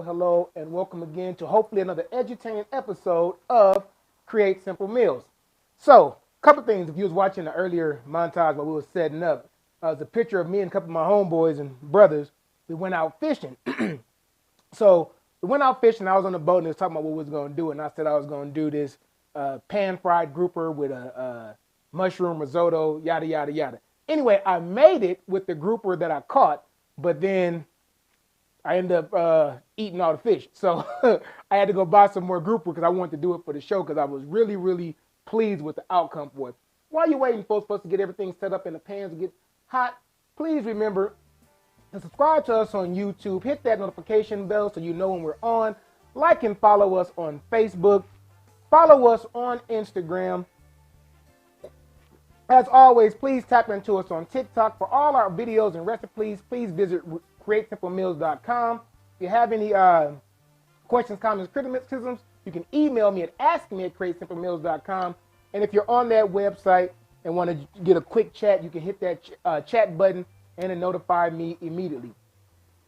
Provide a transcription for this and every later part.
hello, and welcome again to hopefully another edutaining episode of Create Simple Meals. So, a couple things. If you was watching the earlier montage while we were setting up, it's a picture of me and a couple of my homeboys and brothers. We went out fishing. So we went out fishing. I was on the boat and they was talking about what we was going to do, and I said I was going to do this pan-fried grouper with a mushroom risotto, yada yada yada. Anyway, I made it with the grouper that I caught, but then I ended up eating all the fish. So I had to go buy some more grouper because I wanted to do it for the show because I was really, really pleased with the outcome for it. While you're waiting, folks, for us to get everything set up in the pans and get hot, please remember to subscribe to us on YouTube. Hit that notification bell so you know when we're on. Like and follow us on Facebook. Follow us on Instagram. As always, please tap into us on TikTok. For all our videos and recipes, please visit createsimplemeals.com. If you have any questions, comments, criticisms, you can email me at askme@createsimplemeals.com. And if you're on that website and want to get a quick chat, you can hit that chat button and it notify me immediately.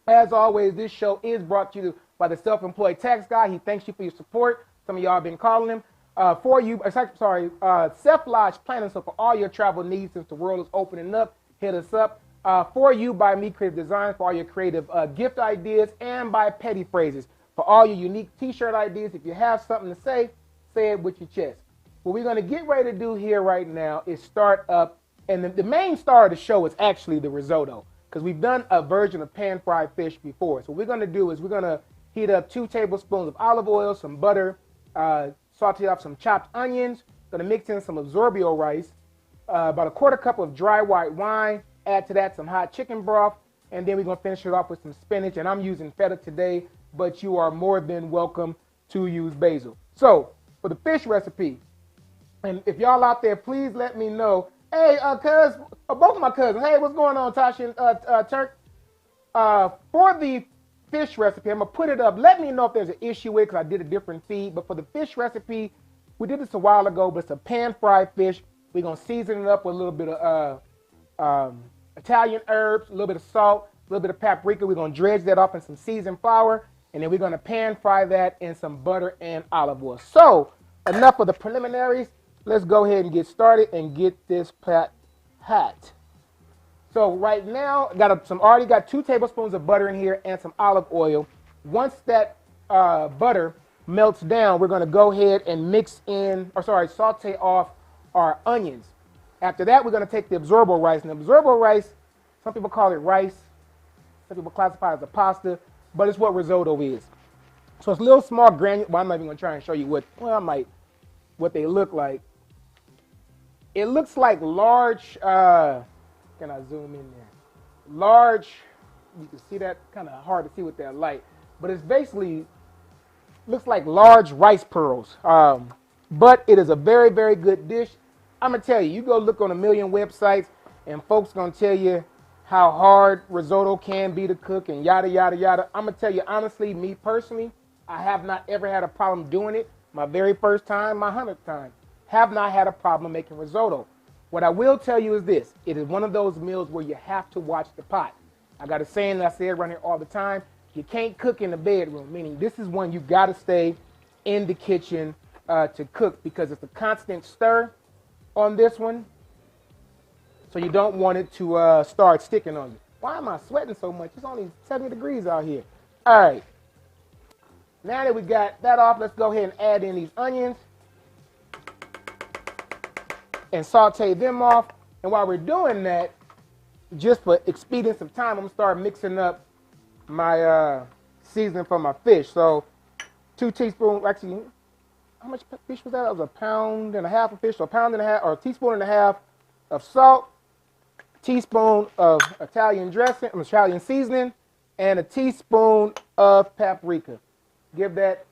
As always, this show is brought to you by the Self-Employed Tax Guy. He thanks you for your support. Some of y'all have been calling him. Self-Lodge Planning. So for all your travel needs, since the world is opening up, hit us up. For you by Me Creative Design, for all your creative gift ideas, and by Petty Phrases. For all your unique t-shirt ideas, if you have something to say it with your chest. What we're going to get ready to do here right now is start up, and the main star of the show is actually the risotto, because we've done a version of pan-fried fish before. So what we're going to do is we're going to heat up 2 tablespoons of olive oil, some butter, saute off some chopped onions, going to mix in some absorbio rice, about a 1/4 cup of dry white wine, add to that some hot chicken broth, and then we're going to finish it off with some spinach. And I'm using feta today, but you are more than welcome to use basil. So for the fish recipe, and if y'all out there, please let me know. Hey, both of my cousins. Hey, what's going on, Tasha and Turk? For the fish recipe, I'm going to put it up. Let me know if there's an issue with it because I did a different feed. But for the fish recipe, we did this a while ago, but it's a pan-fried fish. We're going to season it up with a little bit of Italian herbs, a little bit of salt, a little bit of paprika. We're going to dredge that off in some seasoned flour, and then we're going to pan-fry that in some butter and olive oil. So enough of the preliminaries. Let's go ahead and get started and get this pot hot. So right now, already got 2 tablespoons of butter in here and some olive oil. Once that butter melts down, we're going to go ahead and saute off our onions. After that, we're going to take the absorbent rice. And the absorbent rice, some people call it rice. Some people classify it as a pasta, but it's what risotto is. So it's little small granules. Well, I'm not even going to try and show you what they look like. It looks like large, can I zoom in there? Large, you can see that, kind of hard to see with that light, but it's basically, looks like large rice pearls. But it is a very, very good dish. I'm going to tell you, you go look on a million websites and folks going to tell you how hard risotto can be to cook and yada, yada, yada. I'm going to tell you honestly, me personally, I have not ever had a problem doing it. My very first time, my 100th time. Have not had a problem making risotto. What I will tell you is this. It is one of those meals where you have to watch the pot. I got a saying that I say around here all the time. You can't cook in the bedroom, meaning this is one you got to stay in the kitchen to cook because it's a constant stir on this one. So you don't want it to start sticking on you. Why am I sweating so much? It's only 70 degrees out here. All right. Now that we got that off, let's go ahead and add in these onions and saute them off. And while we're doing that, just for expedience of time, I'm going to start mixing up my seasoning for my fish. So 2 teaspoons, actually, how much fish was that? It was 1.5 pounds of fish, so 1.5 pounds or 1.5 teaspoons of salt, teaspoon of Italian dressing, Italian seasoning, and a teaspoon of paprika. Give that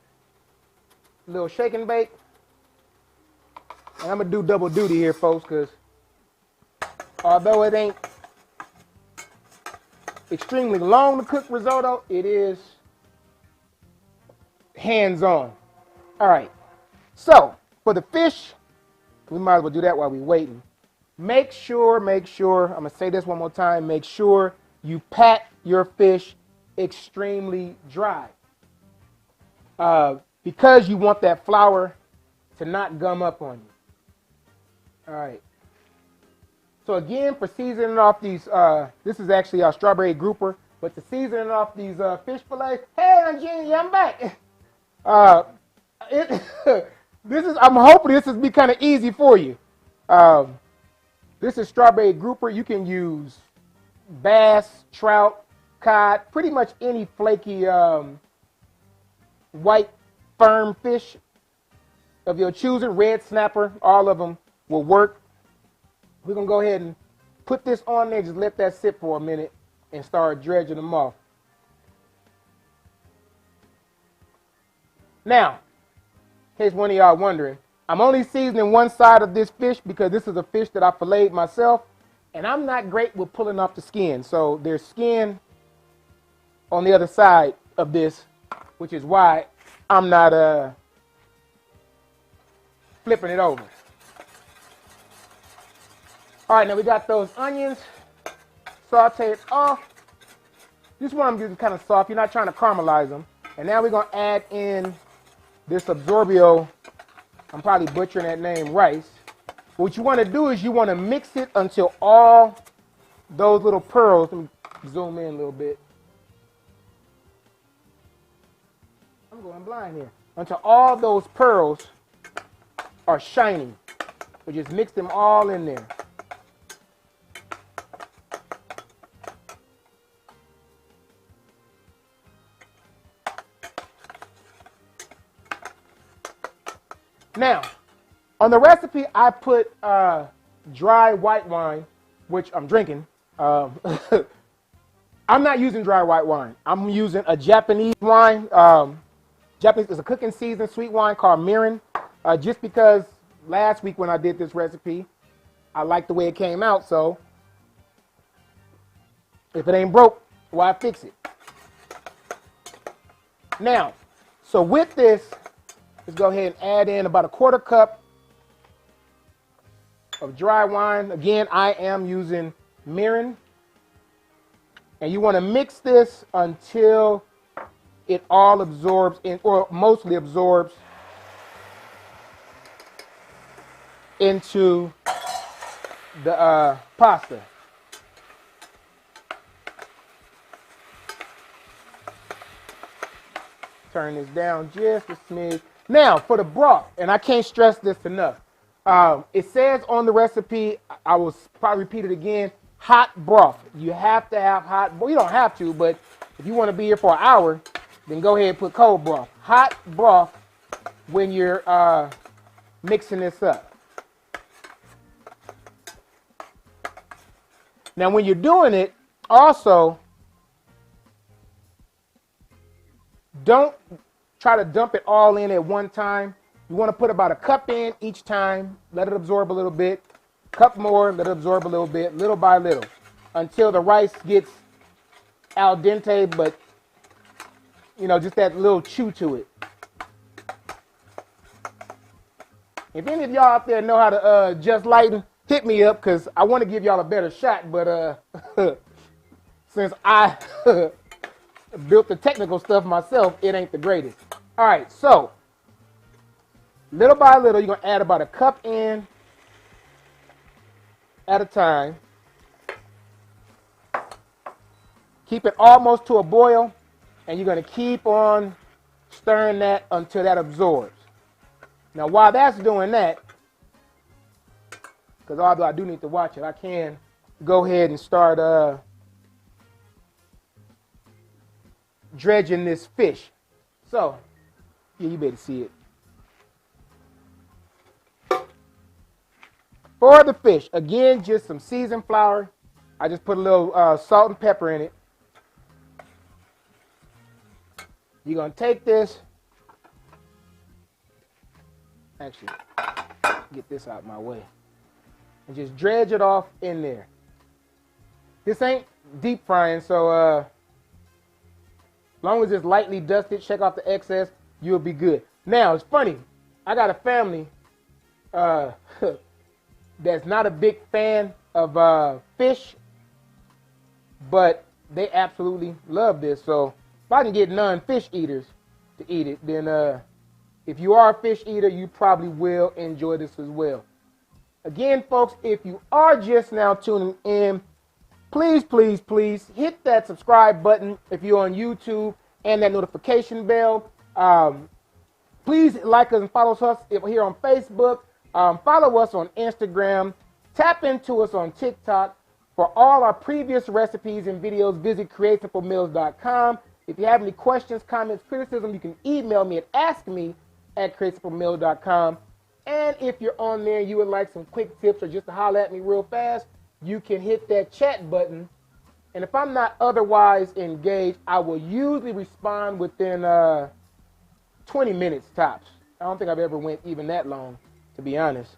a little shake and bake. And I'm going to do double duty here, folks, because although it ain't extremely long to cook risotto, it is hands-on. All right. So, for the fish, we might as well do that while we're waiting. Make sure, I'm going to say this one more time, make sure you pat your fish extremely dry. because you want that flour to not gum up on you. All right. So again, for seasoning off these, this is actually our strawberry grouper, but to seasoning off these fish fillets, hey, Aunt Jeannie, I'm back. I'm hoping this is be kind of easy for you. This is strawberry grouper. You can use bass, trout, cod, pretty much any flaky white firm fish of your choosing, red snapper, all of them will work. We're going to go ahead and put this on there, just let that sit for a minute and start dredging them off. Now, in case one of y'all wondering, I'm only seasoning one side of this fish because this is a fish that I filleted myself, and I'm not great with pulling off the skin. So there's skin on the other side of this, which is why I'm not flipping it over. All right, now we got those onions sauteed off. Just want them to be kind of soft. You're not trying to caramelize them. And now we're going to add in this absorbio. I'm probably butchering that name, rice. What you want to do is you want to mix it until all those little pearls, let me zoom in a little bit. I'm going blind here. Until all those pearls are shiny. We just mix them all in there. Now, on the recipe, I put dry white wine, which I'm drinking. I'm not using dry white wine. I'm using a Japanese wine. Japanese is a cooking seasoned sweet wine called mirin. Just because last week when I did this recipe, I liked the way it came out. So if it ain't broke, why fix it? Now, so with this, let's go ahead and add in about a 1/4 cup of dry wine. Again, I am using mirin. And you want to mix this until it all absorbs in, or mostly absorbs into the pasta. Turn this down just a smidge. Now, for the broth, and I can't stress this enough. It says on the recipe, I will probably repeat it again, hot broth. You have to have hot, well, you don't have to, but if you want to be here for an hour, then go ahead and put cold broth. Hot broth when you're mixing this up. Now, when you're doing it, also, don't try to dump it all in at one time. You want to put about a cup in each time, let it absorb a little bit, cup more, let it absorb a little bit, little by little, until the rice gets al dente, but, you know, just that little chew to it. If any of y'all out there know how to adjust lighting, hit me up, because I want to give y'all a better shot, but since I built the technical stuff myself, it ain't the greatest. All right, so little by little, you're going to add about a cup in at a time. Keep it almost to a boil, and you're going to keep on stirring that until that absorbs. Now, while that's doing that, because although I do need to watch it, I can go ahead and start dredging this fish. So, yeah, you better see it. For the fish, again, just some seasoned flour. I just put a little salt and pepper in it. You're going to take this. Actually, get this out of my way. And just dredge it off in there. This ain't deep frying, so as long as it's lightly dusted, shake off the excess, you'll be good. Now, it's funny. I got a family that's not a big fan of fish, but they absolutely love this. So if I can get non-fish eaters to eat it, then if you are a fish eater, you probably will enjoy this as well. Again, folks, if you are just now tuning in, please, please, please hit that subscribe button if you're on YouTube and that notification bell. Please like us and follow us here on Facebook. Follow us on Instagram. Tap into us on TikTok. For all our previous recipes and videos, visit createsimple.com. If you have any questions, comments, criticism, you can email me at askme@createsimple.com. And if you're on there and you would like some quick tips or just to holler at me real fast, you can hit that chat button. And if I'm not otherwise engaged, I will usually respond within 20 minutes tops. I don't think I've ever went even that long, to be honest.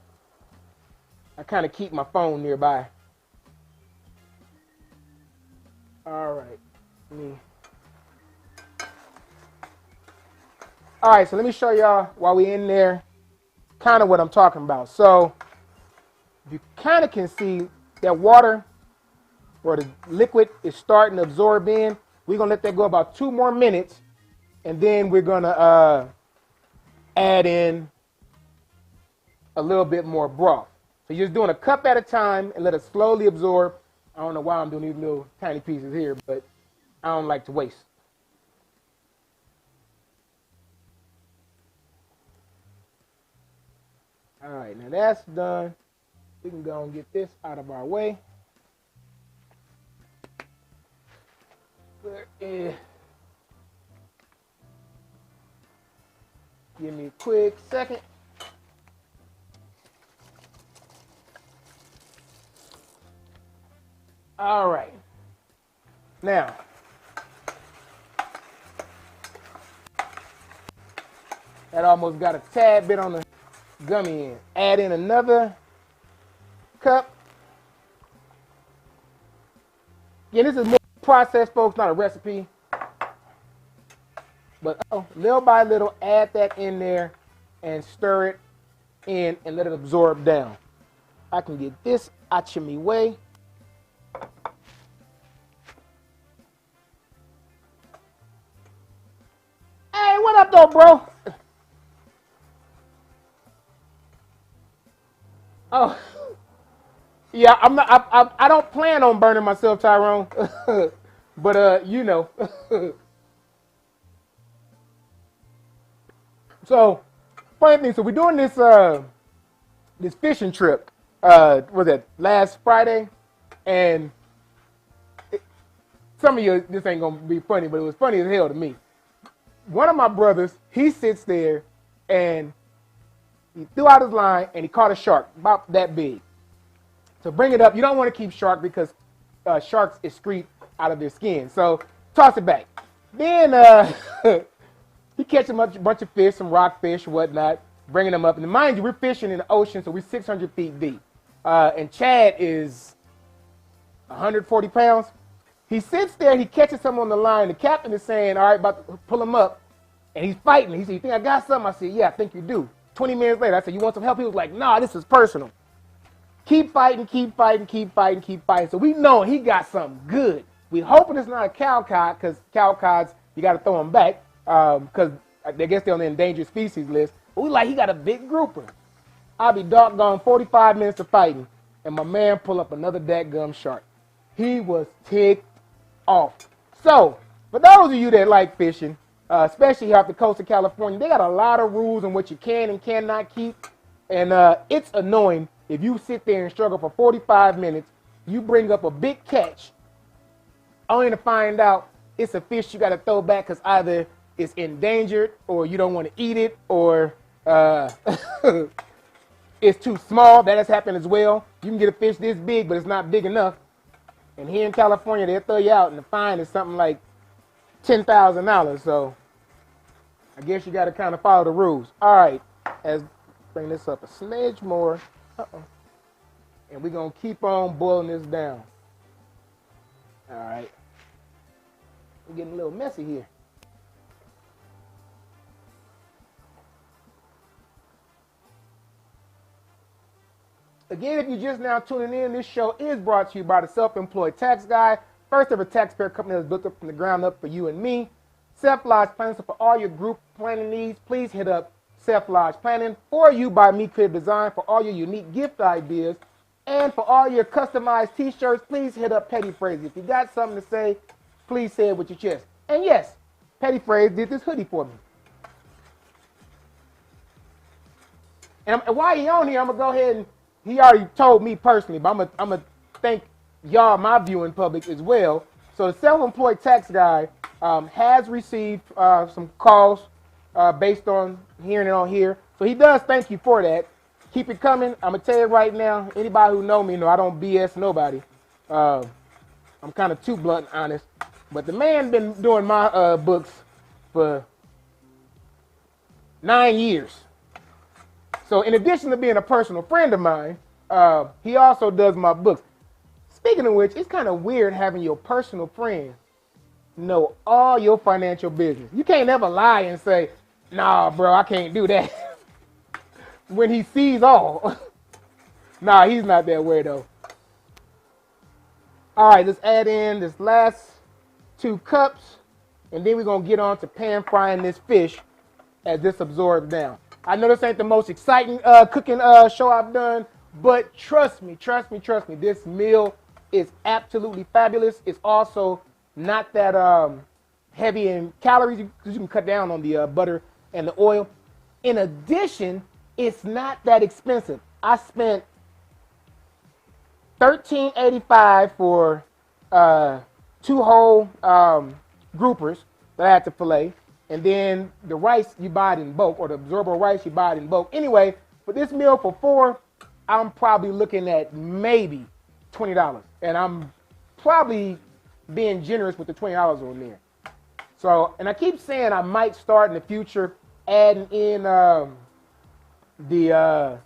I kind of keep my phone nearby. All right. All right, so let me show y'all while we're in there kind of what I'm talking about. So you kind of can see that water or the liquid is starting to absorb in. We're going to let that go about 2 more minutes, and then we're going to add in a little bit more broth. So you're just doing a cup at a time and let it slowly absorb. I don't know why I'm doing these little tiny pieces here, but I don't like to waste. All right, now that's done. We can go and get this out of our way. Give me a quick second. All right. Now, that almost got a tad bit on the gummy end. Add in another cup. Yeah, this is more processed, folks, not a recipe. But little by little, add that in there and stir it in and let it absorb down. I can get this out of me way. Hey, what up, though, bro? Oh, yeah, I'm not. I don't plan on burning myself, Tyrone. But you know. So, funny thing. So we're doing this this fishing trip. Was it last Friday? And some of you, this ain't gonna be funny, but it was funny as hell to me. One of my brothers, he sits there and he threw out his line and he caught a shark about that big. To bring it up, you don't want to keep shark because sharks excrete out of their skin. So toss it back. Then he catches a bunch of fish, some rockfish, whatnot, bringing them up. And mind you, we're fishing in the ocean, so we're 600 feet deep. And Chad is 140 pounds. He sits there, he catches something on the line. The captain is saying, all right, about to pull him up. And he's fighting. He said, you think I got something? I said, yeah, I think you do. 20 minutes later, I said, you want some help? He was like, nah, this is personal. Keep fighting, keep fighting, keep fighting, keep fighting. So we know he got something good. We hoping it's not a cow cod, because cow cods, you got to throw them back, because I guess they're on the endangered species list. But we like, he got a big grouper. I'll be doggone 45 minutes of fighting, and my man pull up another dadgum shark. He was ticked off. So, for those of you that like fishing, especially here off the coast of California, they got a lot of rules on what you can and cannot keep. And it's annoying if you sit there and struggle for 45 minutes, you bring up a big catch, only to find out it's a fish you got to throw back because either it's endangered or you don't want to eat it, or it's too small. That has happened as well. You can get a fish this big, but it's not big enough. And here in California, they'll throw you out, and the fine is something like $10,000. So I guess you got to kind of follow the rules. All right, let's bring this up a smidge more. And we're going to keep on boiling this down. All right. We're getting a little messy here. Again, if you're just now tuning in, this show is brought to you by the Self-Employed Tax Guy, first ever taxpayer company that's built up from the ground up for you and me. Self-Lodge Planning. So for all your group planning needs, please hit up Self-Lodge Planning. For you by Me Creative Design, for all your unique gift ideas, and for all your customized t-shirts, please hit up Petty Phrase. If you got something to say, please say it with your chest. And yes, Petty Phrase did this hoodie for me. And while he on here, I'm going to go ahead and, he already told me personally, but I'm going to thank y'all, my viewing public, as well. So the self-employed tax guy has received some calls based on hearing it on here. So he does thank you for that. Keep it coming. I'm going to tell you right now, anybody who know me know I don't BS nobody. I'm kind of too blunt and honest. But the man been doing my books for 9 years. So in addition to being a personal friend of mine, he also does my books. Speaking of which, it's kind of weird having your personal friend know all your financial business. You can't ever lie and say, nah, bro, I can't do that. When he sees all. Nah, he's not that way though. All right, let's add in this last 2 cups, and then we're gonna get on to pan frying this fish as this absorbs down. I know this ain't the most exciting cooking show I've done, but trust me, this meal is absolutely fabulous. It's also not that heavy in calories because you can cut down on the butter and the oil. In addition, it's not that expensive. I spent $13.85 for 2 whole groupers that I had to fillet. And then the rice, you buy it in bulk, or the absorbable rice, you buy it in bulk. Anyway, for this meal for 4, I'm probably looking at maybe $20. And I'm probably being generous with the $20 on there. So, and I keep saying I might start in the future adding in the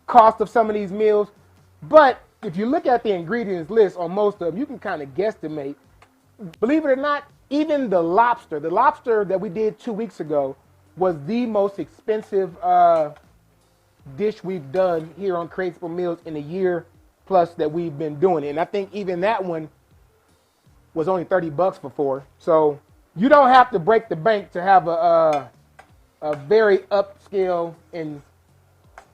cost of some of these meals. But if you look at the ingredients list on most of them, you can kind of guesstimate. Believe it or not, even the lobster that we did 2 weeks ago was the most expensive dish we've done here on Create Simple Meals in a year plus that we've been doing it. And I think even that one was only $30 for 4. So you don't have to break the bank to have a very upscale and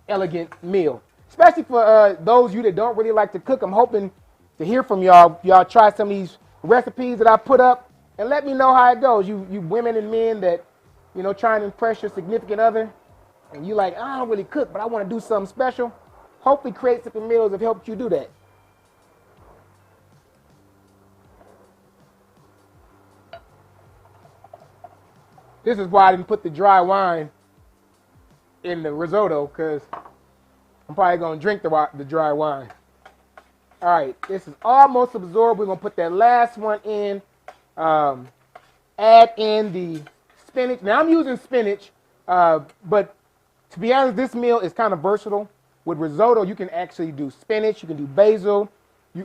elegant meal. Especially for those of you that don't really like to cook. I'm hoping to hear from y'all. Y'all try some of these recipes that I put up and let me know how it goes. You women and men that, you know, trying to impress your significant other and you like, I don't really cook, but I want to do something special. Hopefully Create Simple Meals have helped you do that. This is why I didn't put the dry wine in the risotto, because I'm probably going to drink the dry wine. All right, this is almost absorbed. We're going to put that last one in. Add in the spinach. Now, I'm using spinach, but to be honest, this meal is kind of versatile. With risotto, you can actually do spinach. You can do basil.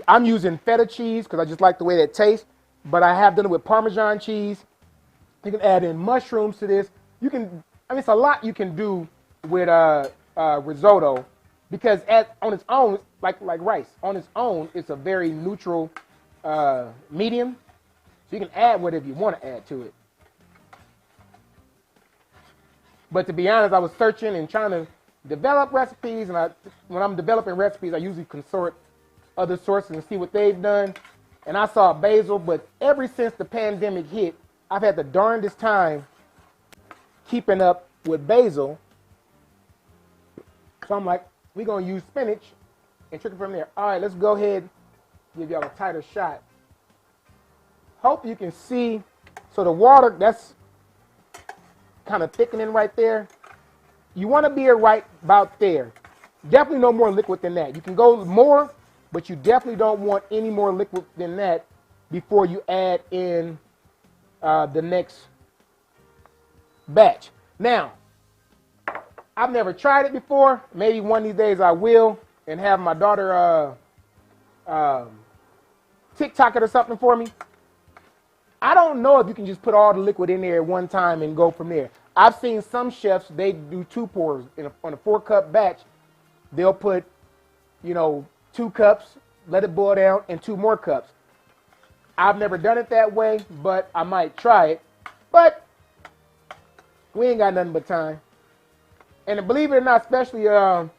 I'm using feta cheese because I just like the way that tastes, but I have done it with Parmesan cheese. You can add in mushrooms to this. You can, I mean, it's a lot you can do with risotto because on its own, like rice, on its own, it's a very neutral medium. So you can add whatever you want to add to it. But to be honest, I was searching and trying to develop recipes, and when I'm developing recipes, I usually consort other sources and see what they've done. And I saw basil, but ever since the pandemic hit, I've had the darndest time keeping up with basil. So I'm like, we're going to use spinach and trick it from there. All right, let's go ahead and give y'all a tighter shot. Hope you can see. So the water, that's kind of thickening right there. You want to be right about there. Definitely no more liquid than that. You can go more, but you definitely don't want any more liquid than that before you add in the next batch. Now, I've never tried it before. Maybe one of these days I will, and have my daughter TikTok it or something for me. I don't know if you can just put all the liquid in there at one time and go from there. I've seen some chefs, they do 2 pours. On a 4-cup batch, they'll put, 2 cups, let it boil down, and 2 more cups. I've never done it that way, but I might try it. But we ain't got nothing but time. And believe it or not, especially, and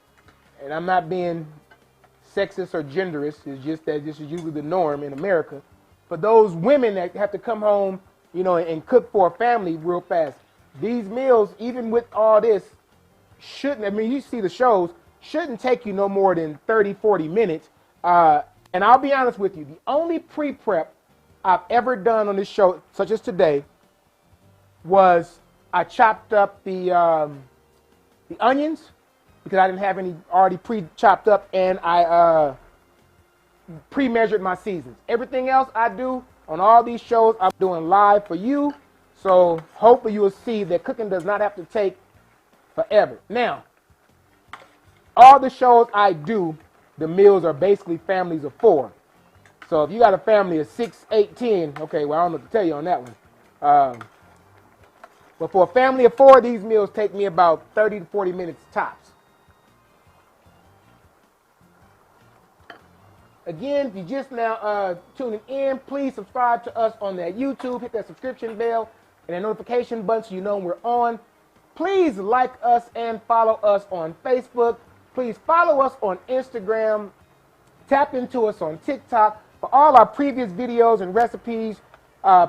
I'm not being sexist or genderist, it's just that this is usually the norm in America. For those women that have to come home, you know, and cook for a family real fast, these meals, even with all this, shouldn't, I mean, you see the shows, shouldn't take you no more than 30, 40 minutes. And I'll be honest with you, the only pre-prep I've ever done on this show, such as today, was I chopped up the onions because I didn't have any already pre-chopped up, and I pre-measured my seasons. Everything else I do on all these shows, I'm doing live for you. So hopefully you will see that cooking does not have to take forever. Now, all the shows I do, the meals are basically families of 4. So if you got a family of 6, 8, 10, okay, well, I don't know what to tell you on that one. But for a family of 4, these meals take me about 30 to 40 minutes tops. Again, if you're just now tuning in, please subscribe to us on that YouTube. Hit that subscription bell and that notification button so you know when we're on. Please like us and follow us on Facebook. Please follow us on Instagram. Tap into us on TikTok. For all our previous videos and recipes,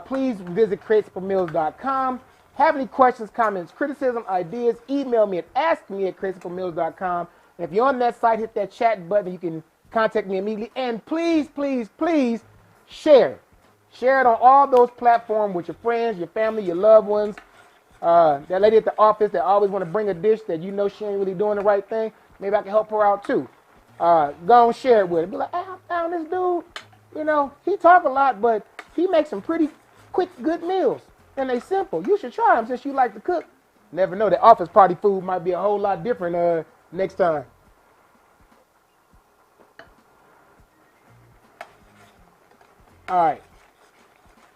please visit createsimple.com. Have any questions, comments, criticism, ideas, email me at askme@createsimple.com. And if you're on that site, hit that chat button. You can contact me immediately. And please, please, please share it. Share it on all those platforms with your friends, your family, your loved ones. That lady at the office that always want to bring a dish that you know she ain't really doing the right thing, maybe I can help her out too. Go and share it with her. Be like, hey, I found this dude. You know, he talk a lot, but he makes some pretty quick, good meals. And they simple. You should try them since you like to cook. Never know, the office party food might be a whole lot different next time. All right.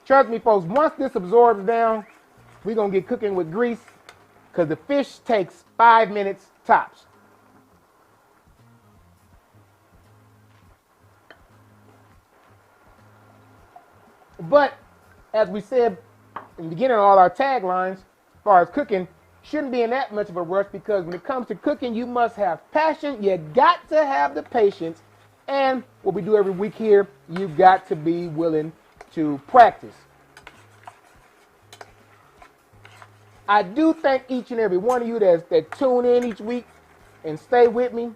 Trust me, folks, once this absorbs down, we're going to get cooking with grease because the fish takes 5 minutes tops. But as we said in the beginning of all our taglines, as far as cooking, shouldn't be in that much of a rush because when it comes to cooking, you must have passion. You got to have the patience. And what we do every week here, you've got to be willing to practice. I do thank each and every one of you that tune in each week and stay with me.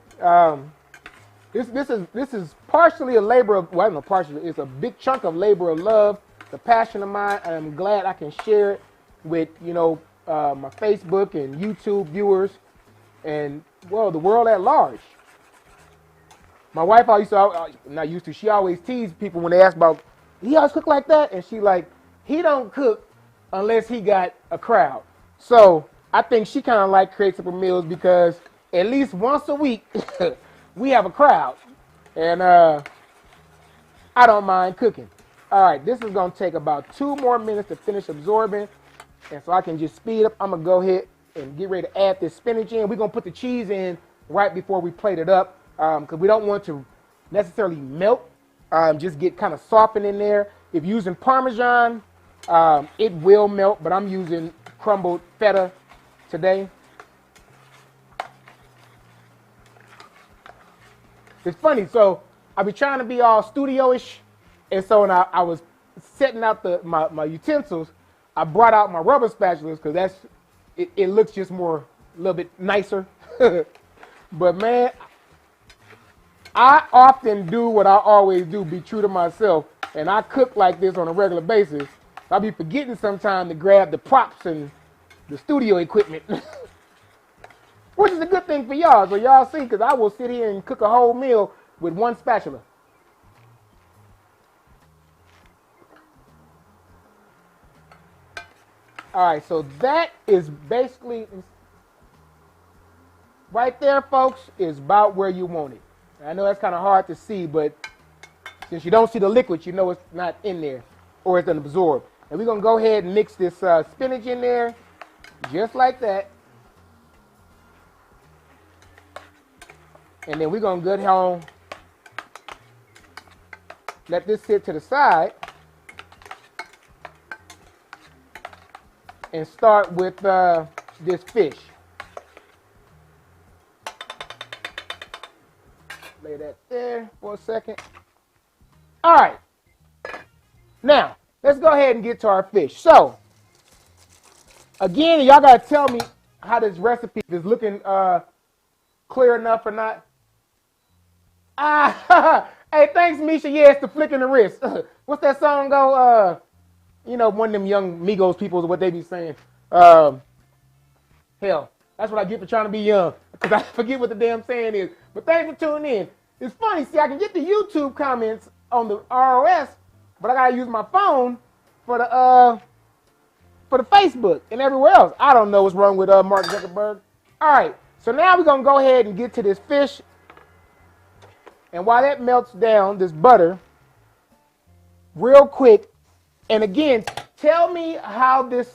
This is partially a labor of, well, I don't know, partially, it's a big chunk of labor of love, the passion of mine. I'm glad I can share it with, you know, my Facebook and YouTube viewers and, well, the world at large. My wife she always teased people when they ask about, he always cook like that? And she like, he don't cook unless he got a crowd. So I think she kind of like Create Simple Meals because at least once a week, we have a crowd. And I don't mind cooking. All right, this is going to take about 2 more minutes to finish absorbing. And so I can just speed up. I'm going to go ahead and get ready to add this spinach in. We're going to put the cheese in right before we plate it up because we don't want to necessarily melt. Just get kind of softened in there. If you're using Parmesan, it will melt, but I'm using crumbled feta today. It's funny, so I be trying to be all studio-ish, and so when I was setting out my utensils, I brought out my rubber spatulas because it looks just more, a little bit nicer. But man, I often do what I always do, be true to myself, and I cook like this on a regular basis. I'll be forgetting sometimes to grab the props and the studio equipment, which is a good thing for y'all. So y'all see, because I will sit here and cook a whole meal with one spatula. All right, so that is basically, right there, folks, is about where you want it. I know that's kind of hard to see, but since you don't see the liquid, you know it's not in there or it's going to absorb. And we're going to go ahead and mix this spinach in there just like that. And then we're going to go home, let this sit to the side. and start with this fish. Lay that there for a second. All right. Now, let's go ahead and get to our fish. So, again, y'all got to tell me how this recipe is looking clear enough or not. Hey, thanks, Misha. Yeah, it's the flicking the wrist. What's that song go? You know, one of them young Migos people is what they be saying. Hell, that's what I get for trying to be young, because I forget what the damn saying is. But thanks for tuning in. It's funny, see, I can get the YouTube comments on the ROS, but I gotta use my phone for the Facebook and everywhere else. I don't know what's wrong with Mark Zuckerberg. All right, so now we're gonna go ahead and get to this fish. And while that melts down, this butter, real quick, and again, tell me how this,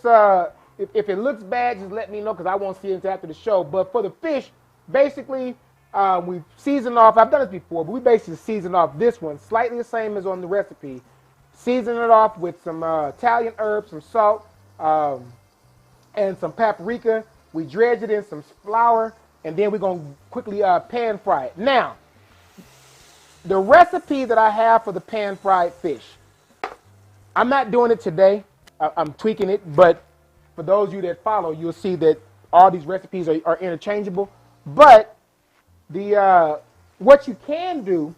if it looks bad, just let me know, because I won't see it until after the show. But for the fish, basically, we season off, I've done this before, but we basically season off this one, slightly the same as on the recipe. Season it off with some Italian herbs, some salt, and some paprika. We dredge it in some flour, and then we're going to quickly pan fry it. Now, the recipe that I have for the pan fried fish, I'm not doing it today. I'm tweaking it, but for those of you that follow, you'll see that all these recipes are interchangeable. But the what you can do,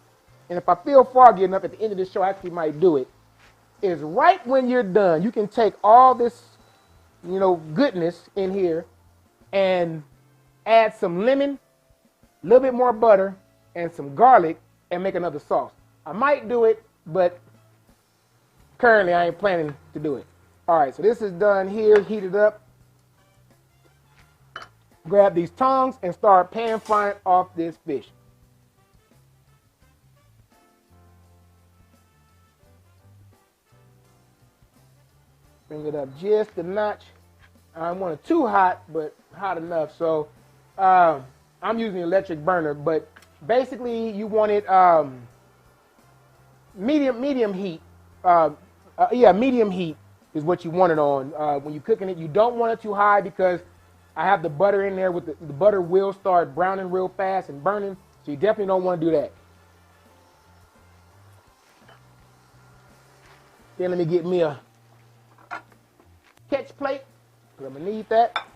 and if I feel foggy enough at the end of this show, I actually might do it, is right when you're done, you can take all this, you know, goodness in here and add some lemon, a little bit more butter, and some garlic, and make another sauce. I might do it, but currently I ain't planning to do it. All right, so this is done here, heated up. Grab these tongs and start pan frying off this fish. Bring it up just a notch. I don't want it too hot, but hot enough. So I'm using an electric burner, but basically you want it medium heat. Medium heat is what you want it on when you're cooking it. You don't want it too high, because I have the butter in there. With the butter will start browning real fast and burning, so you definitely don't want to do that. Then let me get me a catch plate, because I'm going to need that.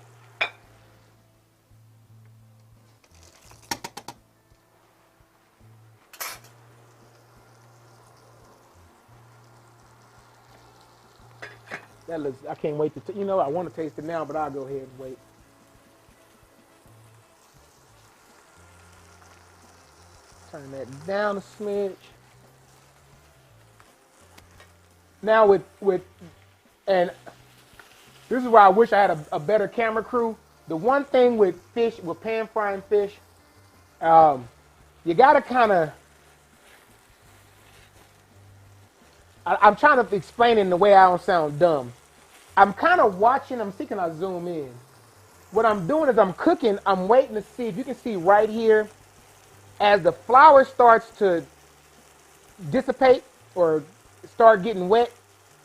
That looks, I can't wait to, you know, I want to taste it now, but I'll go ahead and wait. Turn that down a smidge. Now and this is why I wish I had a better camera crew. The one thing with fish, with pan frying fish, you gotta kind of, I'm trying to explain it in the way I don't sound dumb. I'm kind of watching, I'm thinking I zoom in. What I'm doing is I'm cooking, I'm waiting to see, if you can see right here, as the flour starts to dissipate or start getting wet,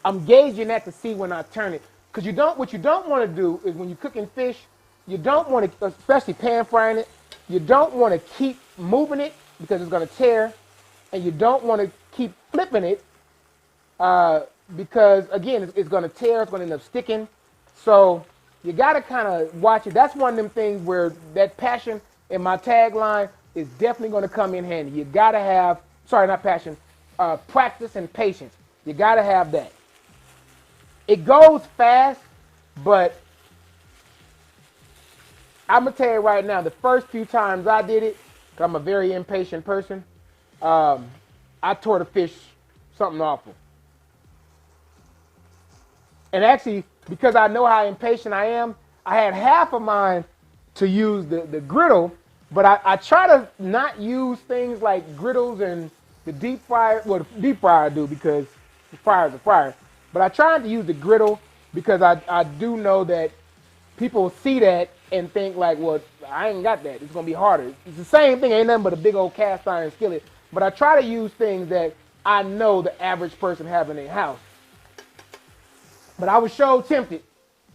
I'm gauging that to see when I turn it. Because what you don't want to do is when you're cooking fish, you don't want to, especially pan frying it, you don't want to keep moving it because it's going to tear, and you don't want to keep flipping it because, again, it's going to tear, it's going to end up sticking. So you got to kind of watch it. That's one of them things where that passion in my tagline is definitely going to come in handy. You got to have, sorry, not passion, practice and patience. You got to have that. It goes fast, but I'm going to tell you right now, the first few times I did it, because I'm a very impatient person, I tore the fish something awful. And actually, because I know how impatient I am, I had half of mine to use the griddle, but I try to not use things like griddles and the deep fryer. Well, the deep fryer I do, because the fryer's a fryer. But I tried to use the griddle because I do know that people see that and think like, well, I ain't got that. It's going to be harder. It's the same thing. Ain't nothing but a big old cast iron skillet. But I try to use things that I know the average person have in their house. But I was so tempted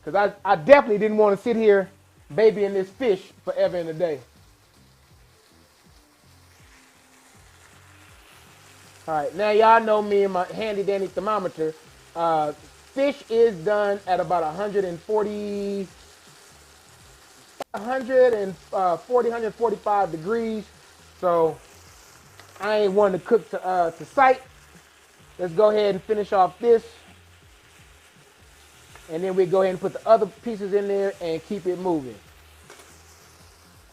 Because I definitely didn't want to sit here babying this fish forever and a day. All right, now y'all know me and my handy dandy thermometer. Fish is done at about 145 degrees. So I ain't one to cook to sight. Let's go ahead and finish off this. And then we go ahead and put the other pieces in there and keep it moving.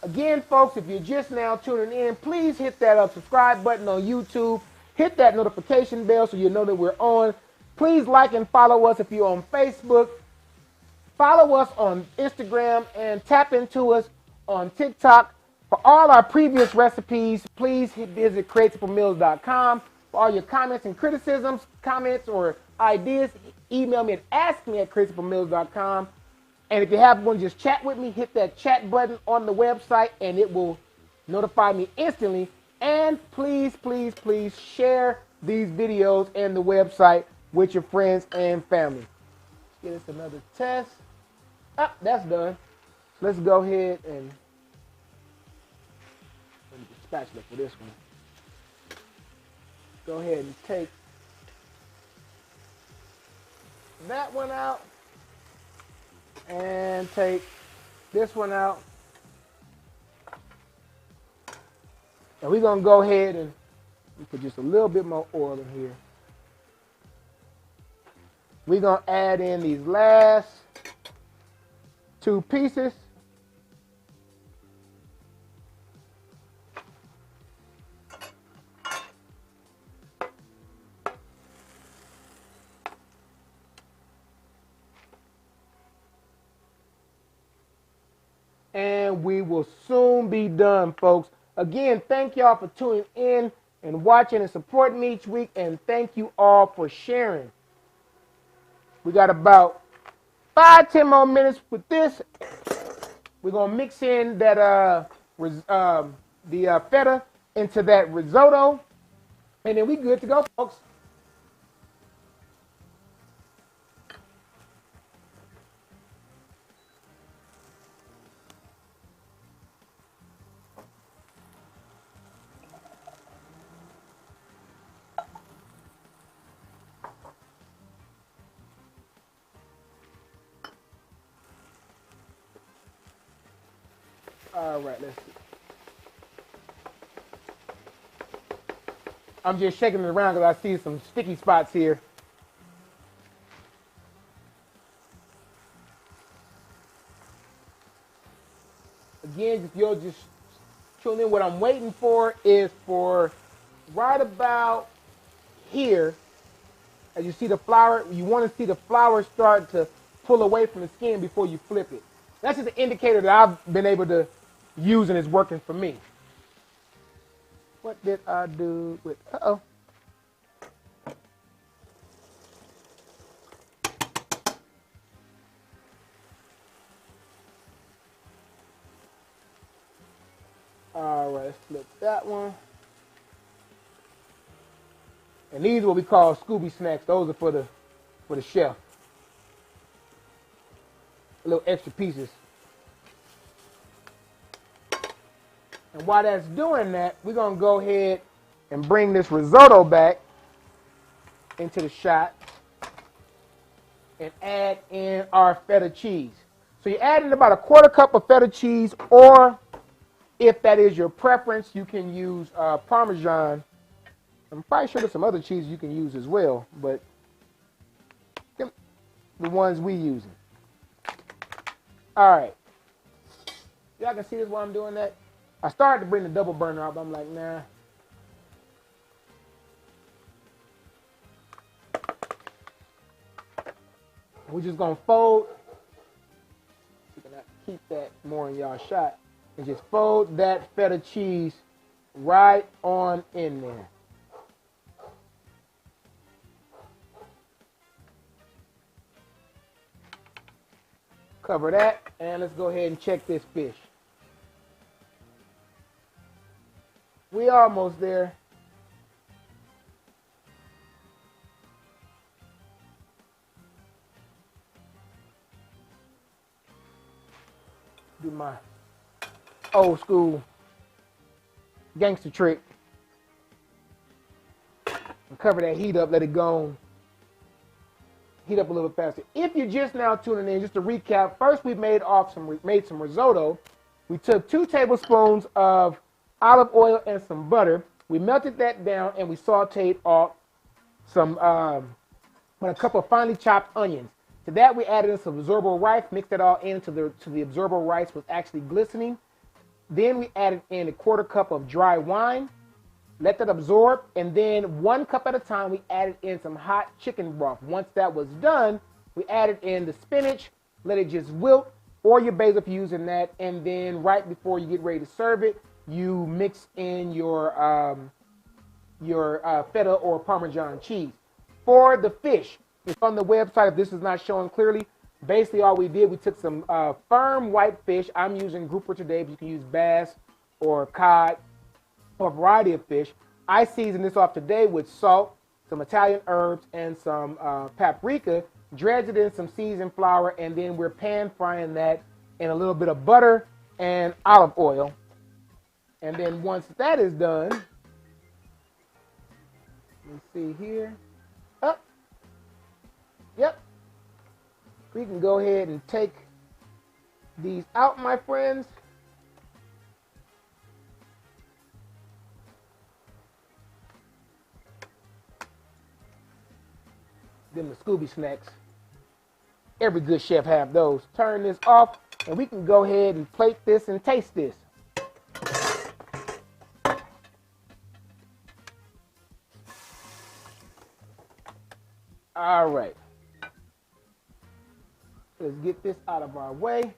Again, folks, if you're just now tuning in, please hit that subscribe button on YouTube. Hit that notification bell so you know that we're on. Please like and follow us if you're on Facebook. Follow us on Instagram and tap into us on TikTok. For all our previous recipes, please visit createsimplmeals.com. For all your comments and criticisms, comments, or ideas, email me at askme@createsimplmeals.com. And if you have one, just chat with me. Hit that chat button on the website, and it will notify me instantly. And please, please, please share these videos and the website with your friends and family. Get us another test. Oh, that's done. Let's go ahead and let me get the spatula for this one. Go ahead and take that one out and take this one out. And we're going to go ahead and put just a little bit more oil in here. We're going to add in these last two pieces. And we will soon be done, folks. Again, thank y'all for tuning in and watching and supporting me each week. And thank you all for sharing. We got about 5-10 more minutes with this. We're going to mix in that the feta into that risotto. And then we good to go, folks. All right, let's see. I'm just shaking it around because I see some sticky spots here. Again, if you'll just tune in, what I'm waiting for is for right about here, as you see the flour, you want to see the flour start to pull away from the skin before you flip it. That's just an indicator that I've been able to use and it's working for me. What did I do with, uh-oh. All right, let's flip that one. And these are what we call Scooby snacks. Those are for the chef. Little extra pieces. And while that's doing that, we're going to go ahead and bring this risotto back into the shot and add in our feta cheese. So you're adding about 1/4 cup of feta cheese, or if that is your preference, you can use Parmesan. I'm probably sure there's some other cheese you can use as well, but the ones we using. All right. Y'all can see this while I'm doing that? I started to bring the double burner out, but I'm like, nah. We're just going to fold. We're going to keep that more in y'all shot. And just fold that feta cheese right on in there. Cover that, and let's go ahead and check this fish. We almost there. Do my old school gangster trick. And cover that heat up, let it go on. Heat up a little faster. If you're just now tuning in, just to recap, first we made some risotto. We took 2 tablespoons of olive oil and some butter. We melted that down and we sauteed off a couple of finely chopped onions. To that we added in some absorbable rice, mixed it all into the absorbable rice was actually glistening. Then we added in a 1/4 cup of dry wine, let that absorb, and then 1 cup at a time we added in some hot chicken broth. Once that was done, we added in the spinach, let it just wilt, or your basil if you're using that, and then right before you get ready to serve it, you mix in your feta or Parmesan cheese. For the fish, it's on the website if this is not showing clearly. Basically all we did, we took some firm white fish. I'm using grouper today, but you can use bass or cod or a variety of fish. I seasoned this off today with salt, some Italian herbs, and some paprika. Dredged it in some seasoned flour, and then we're pan frying that in a little bit of butter and olive oil. And then once that is done, let's see here. Up. Yep. We can go ahead and take these out, my friends. Them the Scooby snacks. Every good chef have those. Turn this off, and we can go ahead and plate this and taste this. All right. Let's get this out of our way.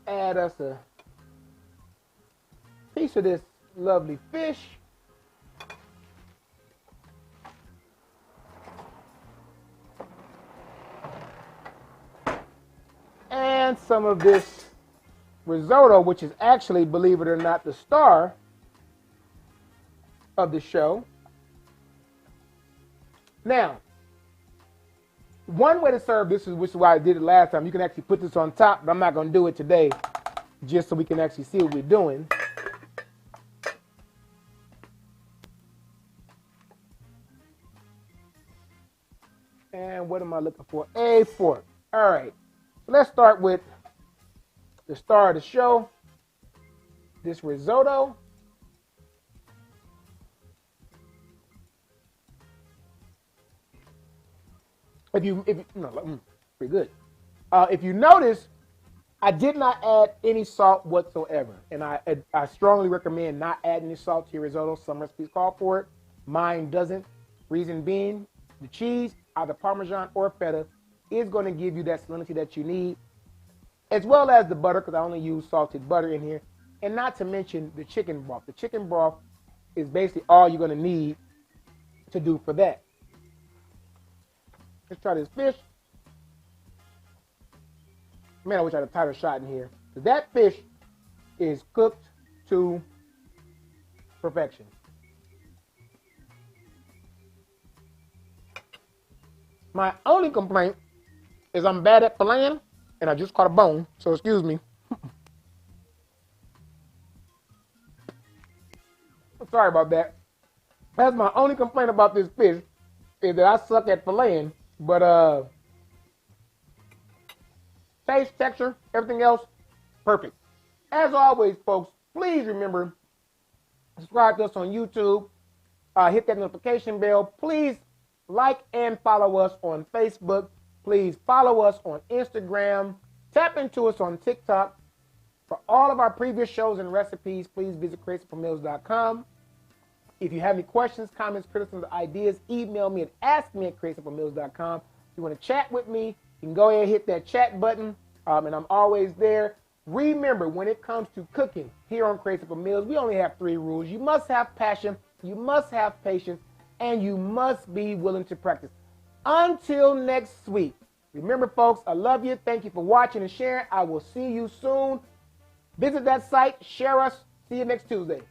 Add us a piece of this lovely fish. And some of this risotto, which is actually, believe it or not, the star of the show. Now, one way to serve this, which is why I did it last time, you can actually put this on top, but I'm not going to do it today, just so we can actually see what we're doing. And what am I looking for? A fork. All right. So let's start with the star of the show, this risotto. Pretty good. If you notice, I did not add any salt whatsoever, and I strongly recommend not adding any salt to your risotto. Some recipes call for it. Mine doesn't. Reason being, the cheese, either Parmesan or feta, is going to give you that salinity that you need, as well as the butter, because I only use salted butter in here, and not to mention the chicken broth. The chicken broth is basically all you're going to need to do for that. Let's try this fish. Man, I wish I had a tighter shot in here. That fish is cooked to perfection. My only complaint is I'm bad at filleting, and I just caught a bone, so excuse me. Sorry about that. That's my only complaint about this fish, is that I suck at filleting. But taste, texture, everything else, perfect. As always, folks, please remember, subscribe to us on YouTube. Hit that notification bell. Please like and follow us on Facebook. Please follow us on Instagram. Tap into us on TikTok. For all of our previous shows and recipes, please visit createsimplesmeals.com. If you have any questions, comments, criticisms, ideas, email me at askme@createsimplesmeals.com. If you want to chat with me, you can go ahead and hit that chat button, and I'm always there. Remember, when it comes to cooking here on Create Simple Meals, we only have 3 rules. You must have passion, you must have patience, and you must be willing to practice. Until next week, remember, folks, I love you. Thank you for watching and sharing. I will see you soon. Visit that site, share us. See you next Tuesday.